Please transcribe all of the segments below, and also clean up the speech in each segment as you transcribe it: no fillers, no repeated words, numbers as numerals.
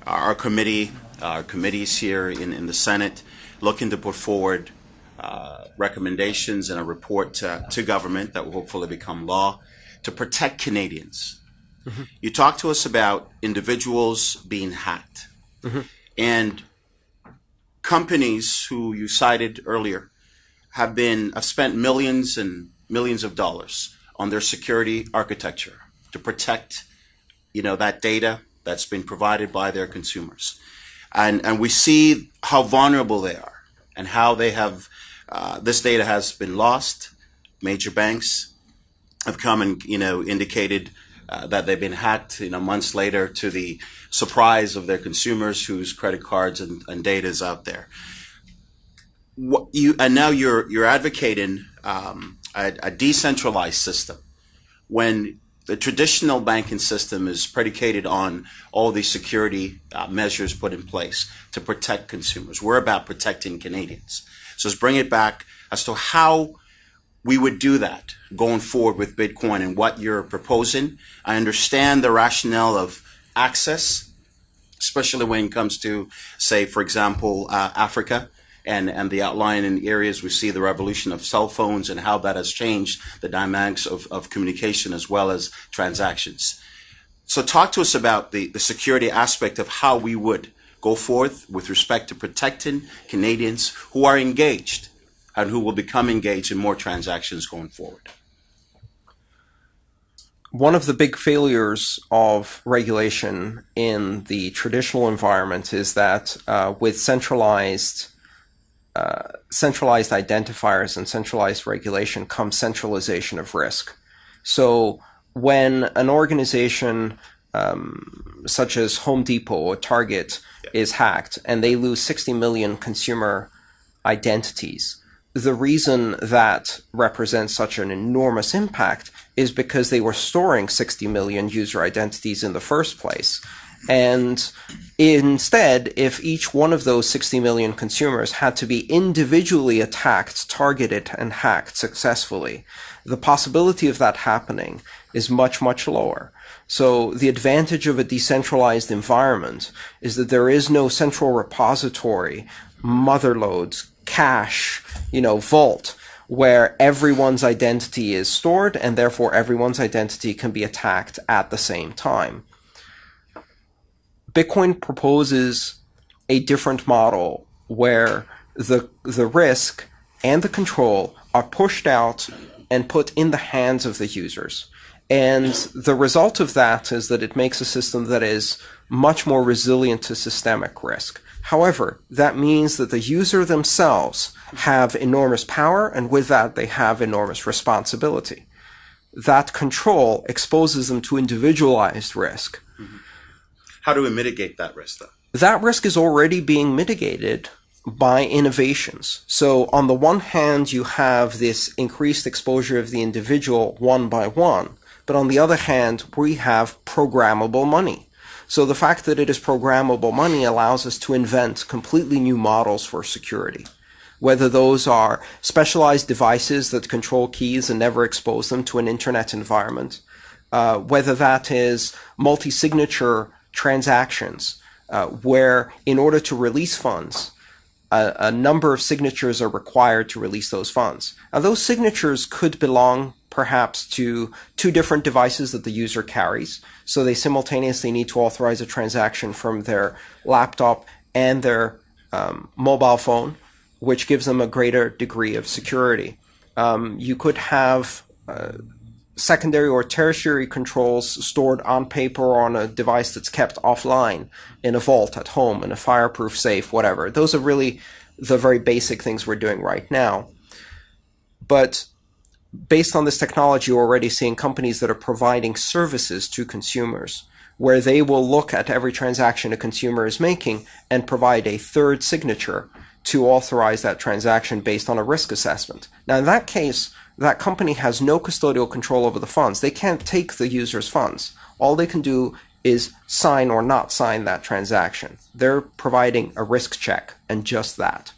our committee, our committees here in the Senate, looking to put forward recommendations and a report to government that will hopefully become law to protect Canadians. Mm-hmm. You talked to us about individuals being hacked. Mm-hmm. And companies who you cited earlier have spent millions and millions of dollars on their security architecture to protect, that data that's been provided by their consumers. And we see how vulnerable they are and how they have, this data has been lost. Major banks have come and, indicated that they've been hacked, months later, to the surprise of their consumers whose credit cards and data is out there. And now you're advocating a decentralized system when the traditional banking system is predicated on all these security measures put in place to protect consumers. We're about protecting Canadians. So let's bring it back as to how we would do that going forward with Bitcoin and what you're proposing. I understand the rationale of access, especially when it comes to, say, for example, Africa and the outline in areas we see the revolution of cell phones and how that has changed the dynamics of communication as well as transactions. So talk to us about the security aspect of how we would go forth with respect to protecting Canadians who are engaged and who will become engaged in more transactions going forward. One of the big failures of regulation in the traditional environment is that with centralized identifiers and centralized regulation comes centralization of risk. So when an organization such as Home Depot or Target is hacked and they lose 60 million consumer identities, the reason that represents such an enormous impact is because they were storing 60 million user identities in the first place. And instead, if each one of those 60 million consumers had to be individually attacked, targeted, and hacked successfully, the possibility of that happening is much, much lower. So the advantage of a decentralized environment is that there is no central repository, motherloads, cache, vault, where everyone's identity is stored and therefore everyone's identity can be attacked at the same time. Bitcoin proposes a different model where the risk and the control are pushed out and put in the hands of the users. And the result of that is that it makes a system that is much more resilient to systemic risk. However, that means that the user themselves have enormous power, and with that, they have enormous responsibility. That control exposes them to individualized risk. Mm-hmm. How do we mitigate that risk, though? That risk is already being mitigated by innovations. So on the one hand, you have this increased exposure of the individual one by one. But on the other hand, we have programmable money. So the fact that it is programmable money allows us to invent completely new models for security. Whether those are specialized devices that control keys and never expose them to an internet environment, whether that is multi-signature transactions, where in order to release funds, a number of signatures are required to release those funds. Now, those signatures could belong perhaps to two different devices that the user carries. So they simultaneously need to authorize a transaction from their laptop and their mobile phone, which gives them a greater degree of security. You could have secondary or tertiary controls stored on paper or on a device that's kept offline in a vault at home, in a fireproof safe, whatever. Those are really the very basic things we're doing right now. But based on this technology, we're already seeing companies that are providing services to consumers where they will look at every transaction a consumer is making and provide a third signature to authorize that transaction based on a risk assessment. Now, in that case, that company has no custodial control over the funds. They can't take the user's funds. All they can do is sign or not sign that transaction. They're providing a risk check and just that.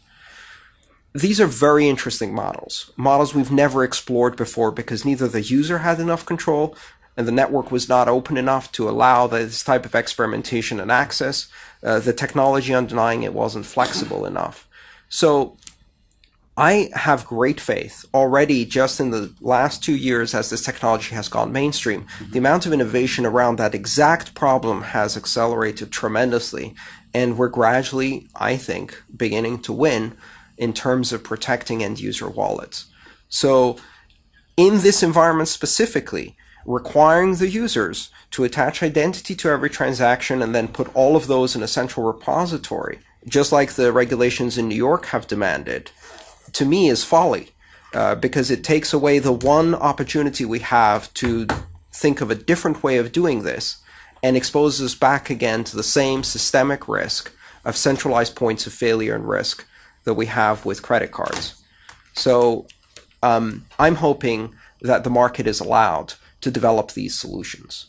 These are very interesting models we've never explored before because neither the user had enough control and the network was not open enough to allow this type of experimentation and access. The technology underlying it wasn't flexible enough. So I have great faith already just in the last 2 years as this technology has gone mainstream. The amount of innovation around that exact problem has accelerated tremendously, and we're gradually, I think, beginning to win in terms of protecting end user wallets. So in this environment specifically, requiring the users to attach identity to every transaction and then put all of those in a central repository, just like the regulations in New York have demanded, to me is folly, because it takes away the one opportunity we have to think of a different way of doing this and exposes us back again to the same systemic risk of centralized points of failure and risk that we have with credit cards. So I'm hoping that the market is allowed to develop these solutions.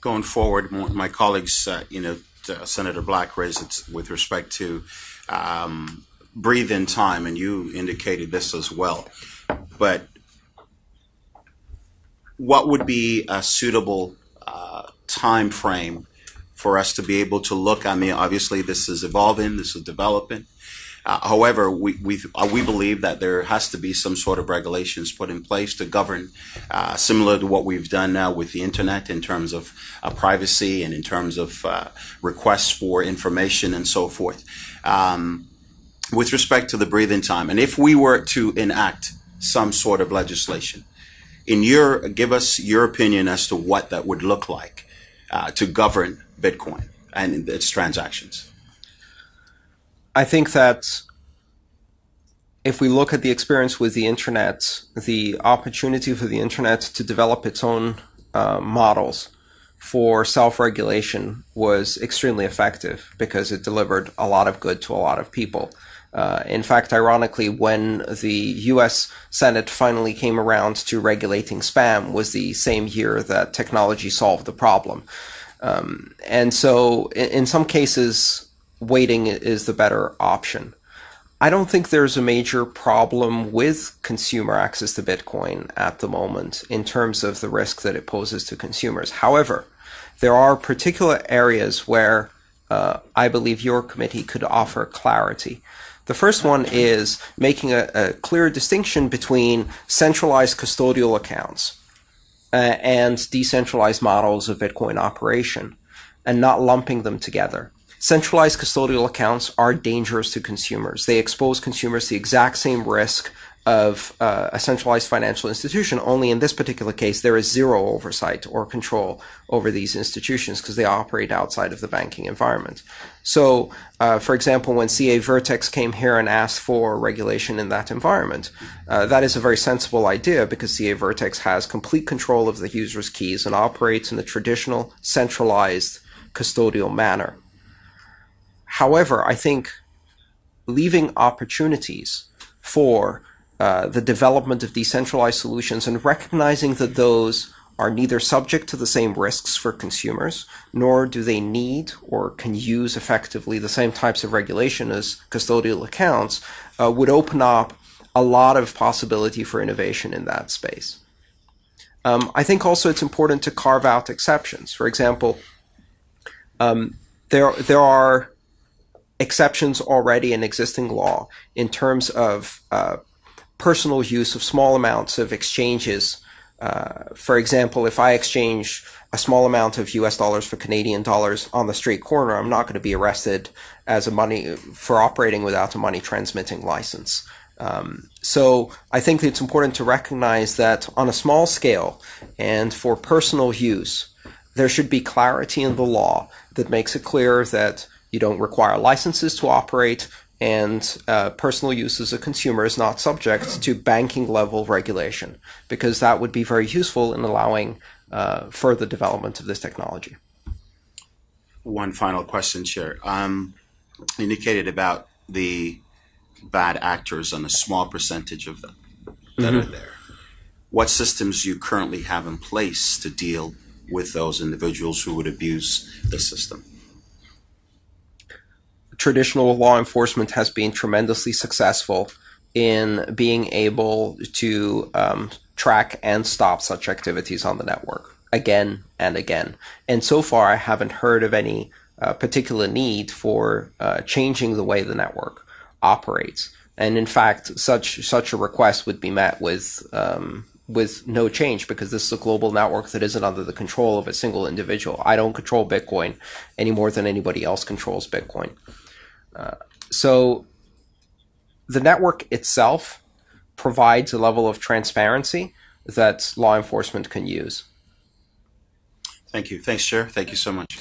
Going forward, my colleagues, Senator Black raised it with respect to breathe in time, and you indicated this as well. But what would be a suitable time frame for us to be able to look? I mean, obviously this is evolving, this is developing. However, we believe that there has to be some sort of regulations put in place to govern, similar to what we've done now with the internet in terms of privacy and in terms of requests for information and so forth. With respect to the breathing time, and if we were to enact some sort of legislation, give us your opinion as to what that would look like to govern Bitcoin and its transactions. I think that if we look at the experience with the internet, the opportunity for the internet to develop its own models for self-regulation was extremely effective because it delivered a lot of good to a lot of people. In fact, ironically, when the US Senate finally came around to regulating spam was the same year that technology solved the problem. And so in some cases, waiting is the better option. I don't think there's a major problem with consumer access to Bitcoin at the moment in terms of the risk that it poses to consumers. However, there are particular areas where I believe your committee could offer clarity. The first one is making a clear distinction between centralized custodial accounts and decentralized models of Bitcoin operation and not lumping them together. Centralized custodial accounts are dangerous to consumers. They expose consumers to the exact same risk of a centralized financial institution, only in this particular case, there is zero oversight or control over these institutions because they operate outside of the banking environment. So, for example, when CA Vertex came here and asked for regulation in that environment, that is a very sensible idea because CA Vertex has complete control of the user's keys and operates in a traditional centralized custodial manner. However, I think leaving opportunities for the development of decentralized solutions and recognizing that those are neither subject to the same risks for consumers, nor do they need or can use effectively the same types of regulation as custodial accounts, would open up a lot of possibility for innovation in that space. I think also it's important to carve out exceptions. For example, there are exceptions already in existing law in terms of personal use of small amounts of exchanges. For example, if I exchange a small amount of US dollars for Canadian dollars on the street corner, I'm not going to be arrested for operating without a money transmitting license. So I think it's important to recognize that on a small scale and for personal use, there should be clarity in the law that makes it clear that you don't require licenses to operate, and personal use as a consumer is not subject to banking level regulation, because that would be very useful in allowing further development of this technology. One final question, Chair. Indicated about the bad actors and a small percentage of them that are there. What systems do you currently have in place to deal with those individuals who would abuse the system? Traditional law enforcement has been tremendously successful in being able to track and stop such activities on the network. again and again. And so far, I haven't heard of any particular need for changing the way the network operates. And in fact, such a request would be met with no change, because this is a global network that isn't under the control of a single individual. I don't control Bitcoin any more than anybody else controls Bitcoin. So the network itself provides a level of transparency that law enforcement can use. Thank you. Thanks, Chair. Thank you so much.